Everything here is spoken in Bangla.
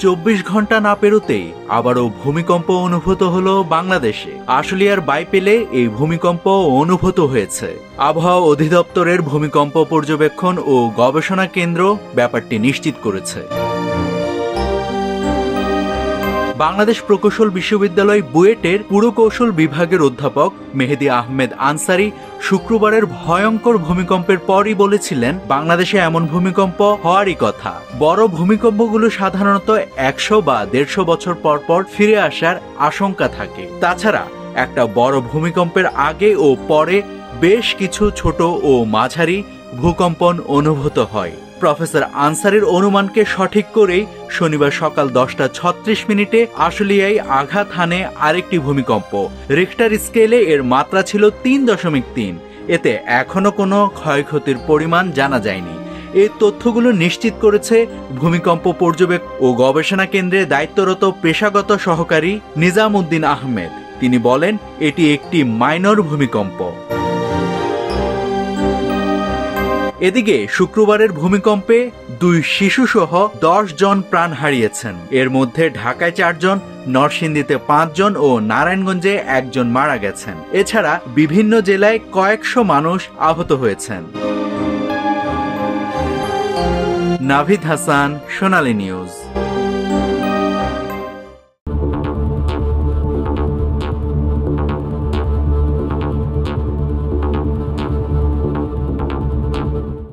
24 ঘন্টা না পেরোতেই আবারও ভূমিকম্প অনুভূত হলো বাংলাদেশে। আশুলিয়ার বাইপেলে এই ভূমিকম্প অনুভূত হয়েছে। আবহাওয়া অধিদপ্তরের ভূমিকম্প পর্যবেক্ষণ ও গবেষণা কেন্দ্র ব্যাপারটি নিশ্চিত করেছে। বাংলাদেশ প্রকৌশল বিশ্ববিদ্যালয় বুয়েটের পুরকৌশল বিভাগের অধ্যাপক মেহেদী আহমেদ আনসারী শুক্রবারের ভয়ঙ্কর ভূমিকম্পের পরই বলেছিলেন, বাংলাদেশে এমন ভূমিকম্প হওয়ারই কথা। বড় ভূমিকম্পগুলো সাধারণত 100 বা 150 বছর পর পর ফিরে আসার আশঙ্কা থাকে। তাছাড়া একটা বড় ভূমিকম্পের আগে ও পরে বেশ কিছু ছোট ও মাঝারি ভূকম্পন অনুভূত হয়। প্রফেসর আনসারীর অনুমানকে সঠিক করেই শনিবার সকাল 10:36 আশুলিয়ায় আঘাত হানে আরেকটি ভূমিকম্প। রিখটার স্কেলে এর মাত্রা ছিল 3.3। এতে এখনো কোনো ক্ষয়ক্ষতির পরিমাণ জানা যায়নি। এই তথ্যগুলো নিশ্চিত করেছে ভূমিকম্প পর্যবেক্ষণ ও গবেষণা কেন্দ্রে দায়িত্বরত পেশাগত সহকারী নিজাম উদ্দিন আহমেদ। তিনি বলেন, এটি একটি মাইনর ভূমিকম্প। এদিকে শুক্রবারের ভূমিকম্পে 2 শিশুসহ 10 জন প্রাণ হারিয়েছেন। এর মধ্যে ঢাকায় 4 জন, নরসিংদীতে 5 জন ও নারায়ণগঞ্জে 1 জন মারা গেছেন। এছাড়া বিভিন্ন জেলায় কয়েকশো মানুষ আহত হয়েছেন। নাভিদ হাসান, সোনালী নিউজ।